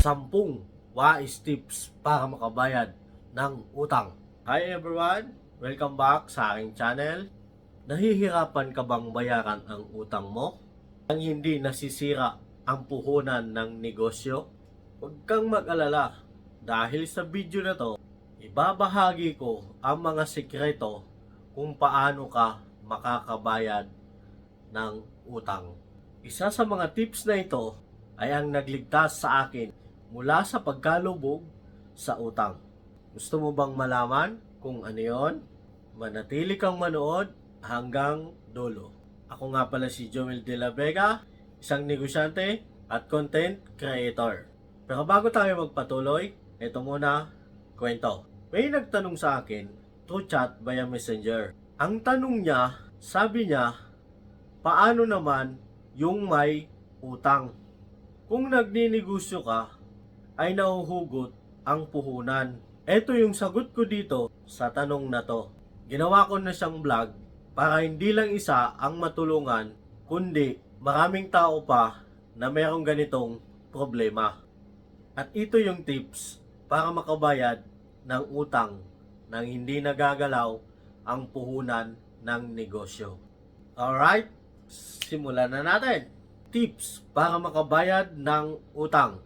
10 wise tips para makabayad ng utang. Hi everyone! Welcome back sa aking channel. Nahihirapan ka bang bayaran ang utang mo nang hindi nasisira ang puhunan ng negosyo? Huwag kang mag-alala dahil sa video na to, ibabahagi ko ang mga sikreto kung paano ka makakabayad ng utang. Isa sa mga tips na ito ay ang nagligtas sa akin mula sa pagkalubog sa utang. Gusto mo bang malaman kung ano yon? Manatili kang manood hanggang dulo. Ako nga pala si Joel De La Vega, isang negosyante at content creator. Pero bago tayo magpatuloy, ito muna kwento. May nagtanong sa akin through chat via messenger. Ang tanong niya, sabi niya, paano naman yung may utang? Kung nagninegosyo ka, ay nahuhugot ang puhunan. Ito yung sagot ko dito sa tanong na to. Ginawa ko na siyang vlog para hindi lang isa ang matulungan, kundi maraming tao pa na merong ganitong problema. At ito yung tips para makabayad ng utang nang hindi nagagalaw ang puhunan ng negosyo. Alright, simulan na natin. Tips para makabayad ng utang.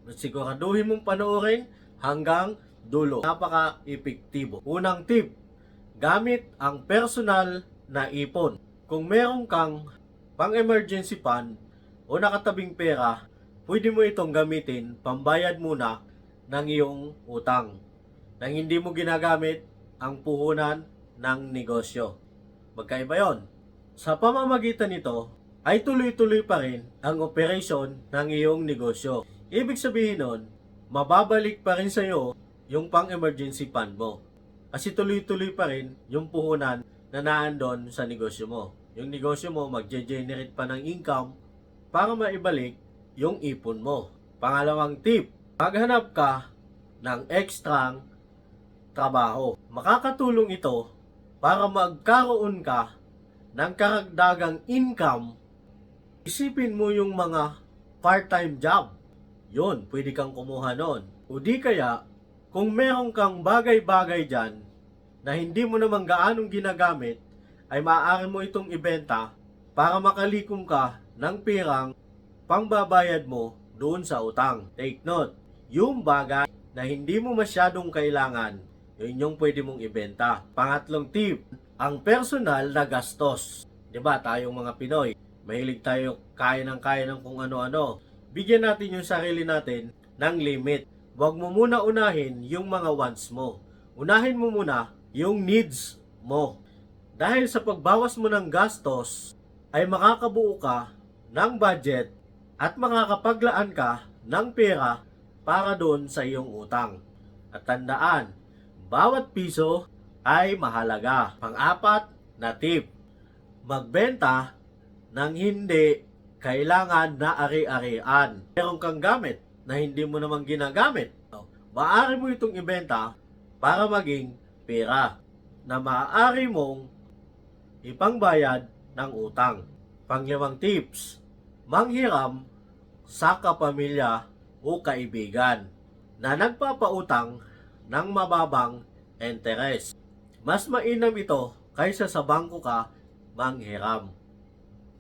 Siguraduhin mong panoorin hanggang dulo. Napaka-epektibo. Unang tip, gamit ang personal na ipon. Kung meron kang pang-emergency fund o nakatabing pera, pwede mo itong gamitin pambayad muna ng iyong utang nang hindi mo ginagamit ang puhunan ng negosyo. Magkaiba yon. Sa pamamagitan nito, ay tuloy-tuloy pa rin ang operasyon ng iyong negosyo. Ibig sabihin nun, mababalik pa rin sa iyo yung pang-emergency fund mo. Kasi tuloy-tuloy pa rin yung puhunan na naandon sa negosyo mo. Yung negosyo mo magge-generate pa ng income para maibalik yung ipon mo. Pangalawang tip, maghanap ka ng extra trabaho. Makakatulong ito para magkaroon ka ng karagdagang income. Isipin mo yung mga part-time job. Yun, pwede kang kumuha nun. O di kaya, kung meron kang bagay-bagay dyan na hindi mo naman gaanong ginagamit, ay maaari mo itong ibenta para makalikom ka ng pirang pangbabayad mo doon sa utang. Take note, yung bagay na hindi mo masyadong kailangan, yun yung pwede mong ibenta. Pangatlong tip, ang personal na gastos. Diba, tayong mga Pinoy, mahilig tayo kaya ng kung ano-ano. Bigyan natin yung sarili natin ng limit. Huwag mo muna unahin yung mga wants mo. Unahin mo muna yung needs mo. Dahil sa pagbawas mo ng gastos, ay makakabuo ka ng budget at makakapaglaan ka ng pera para doon sa iyong utang. At tandaan, bawat piso ay mahalaga. Pang-apat na tip, magbenta ng hindi kailangan na ari-arian. Meron kang gamit na hindi mo naman ginagamit. Maaari mo itong ibenta para maging pera na maaari mong ipangbayad ng utang. Panglimang tips, manghiram sa kapamilya o kaibigan na nagpapautang ng mababang interes. Mas mainam ito kaysa sa bangko ka manghiram.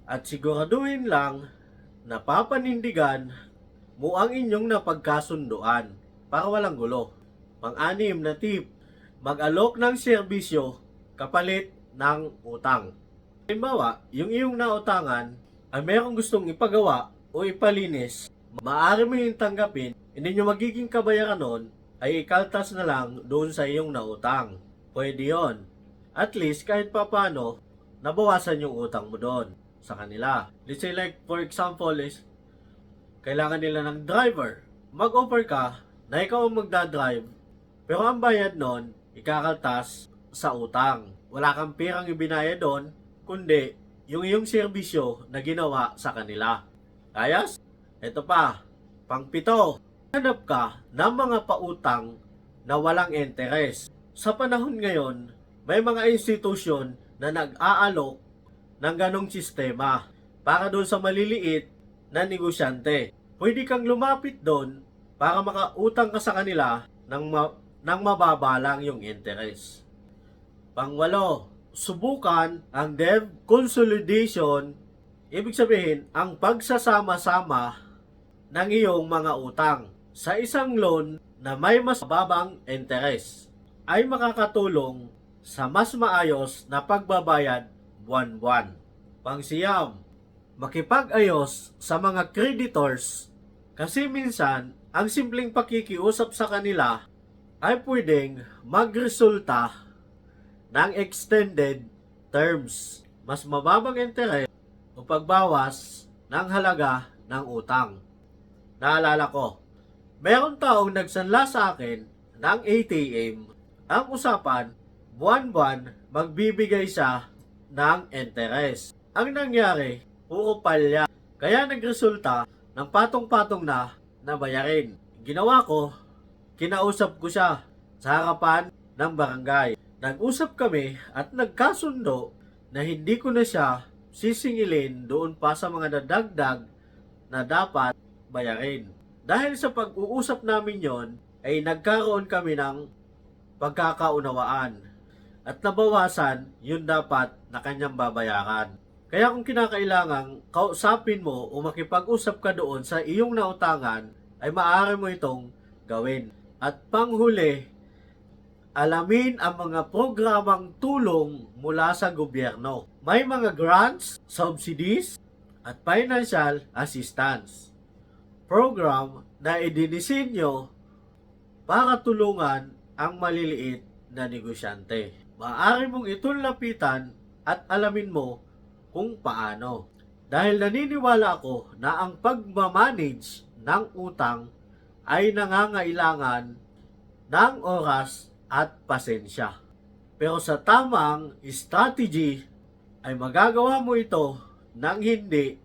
At siguraduhin lang na papanindigan mo ang inyong napagkasunduan para walang gulo. Pang-anim na tip, mag-alok ng serbisyo kapalit ng utang. Halimbawa, yung iyong nautangan ay mayroong gustong ipagawa o ipalinis, maaari mo yung tanggapin, hindi nyo magiging kabayaran nun, ay ikaltas na lang doon sa iyong nautang. Pwede yon. At least kahit papano, nabawasan yung utang mo doon sa kanila. Let's say like for example is kailangan nila ng driver. Mag-offer ka na ikaw ang magdadrive pero ang bayad nun ikakaltas sa utang. Wala kang pirang ibinayad doon kundi yung iyong serbisyo na ginawa sa kanila. Ayos? Ito pa, pang-pito, hanap ka ng mga pautang na walang interes. Sa panahon ngayon, may mga institusyon na nag-aalok ng ganong sistema para doon sa maliliit na negosyante. Pwede kang lumapit doon para makautang ka sa kanila ng mababa lang yung interest. Pangwalo, subukan ang debt consolidation, ibig sabihin ang pagsasama-sama ng iyong mga utang sa isang loan na may mas mababang interest ay makakatulong sa mas maayos na pagbabayad buwan-buwan. Pangsiyam, makipag-ayos sa mga creditors kasi minsan ang simpleng pakikiusap sa kanila ay pwedeng magresulta ng extended terms, mas mababang interest o pagbawas ng halaga ng utang. Naalala ko, meron taong nagsanla sa akin ng ATM. Ang usapan, buwan-buwan magbibigay siya ng interest. Ang nangyari, puro palya. Kaya nagresulta ng patong-patong na bayarin. Ginawa ko, kinausap ko siya sa harapan ng barangay. Nag-usap kami at nagkasundo na hindi ko na siya sisingilin doon pa sa mga dadagdag na dapat bayarin. Dahil sa pag-uusap namin yon, ay nagkaroon kami ng pagkakaunawaan at nabawasan yung dapat na kanyang babayaran. Kaya kung kinakailangang kausapin mo o makipag-usap ka doon sa iyong nautangan, ay maaari mo itong gawin. At panghuli, alamin ang mga programang tulong mula sa gobyerno. May mga grants, subsidies, at financial assistance. Program na idinisenyo para tulungan ang maliliit na negosyante. Maaari mong itong lapitan at alamin mo kung paano. Dahil naniniwala ako na ang pagmamanage ng utang ay nangangailangan ng oras at pasensya. Pero sa tamang strategy ay magagawa mo ito nang hindi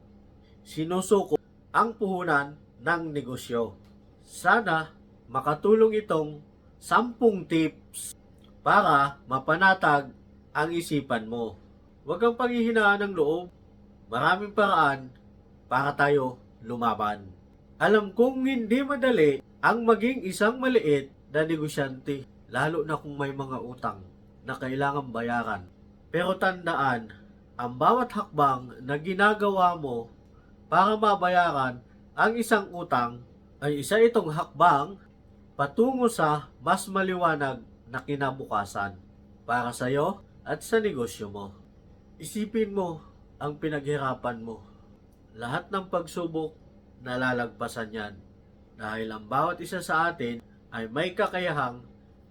sinusuko ang puhunan ng negosyo. Sana makatulong itong 10 tips para mapanatag ang isipan mo. Huwag kang panghihinaan ng loob. Maraming paraan para tayo lumaban. Alam kong hindi madali ang maging isang maliit na negosyante, lalo na kung may mga utang na kailangang bayaran. Pero tandaan, ang bawat hakbang na ginagawa mo para mabayaran ang isang utang ay isa itong hakbang patungo sa mas maliwanag na kinabukasan para sa iyo at sa negosyo mo. Isipin mo ang pinaghirapan mo. Lahat ng pagsubok, nalalagpasan yan. Dahil ang bawat isa sa atin ay may kakayahang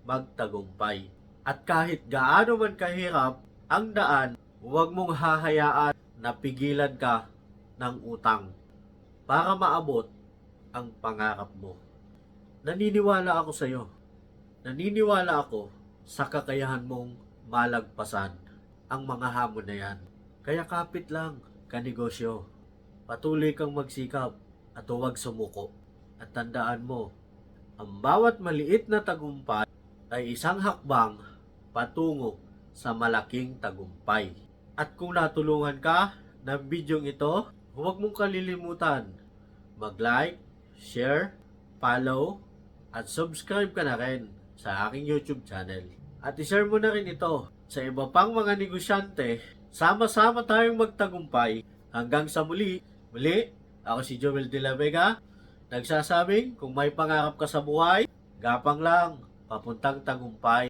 magtagumpay. At kahit gaano man kahirap ang daan, huwag mong hahayaan na pigilan ka ng utang para maabot ang pangarap mo. Naniniwala ako sa iyo. Naniniwala ako sa kakayahan mong malagpasan ang mga hamon na yan. Kaya kapit lang, kanegosyo. Patuloy kang magsikap at huwag sumuko. At tandaan mo, ang bawat maliit na tagumpay ay isang hakbang patungo sa malaking tagumpay. At kung natulungan ka ng bidyong ito, huwag mong kalilimutan mag-like, share, follow, at subscribe ka na rin sa aking YouTube channel. At ishare mo na rin ito sa iba pang mga negosyante. Sama-sama tayong magtagumpay. Hanggang sa muli, ako si Joel De La Vega, nagsasabing kung may pangarap ka sa buhay, gapang lang, papuntang tagumpay.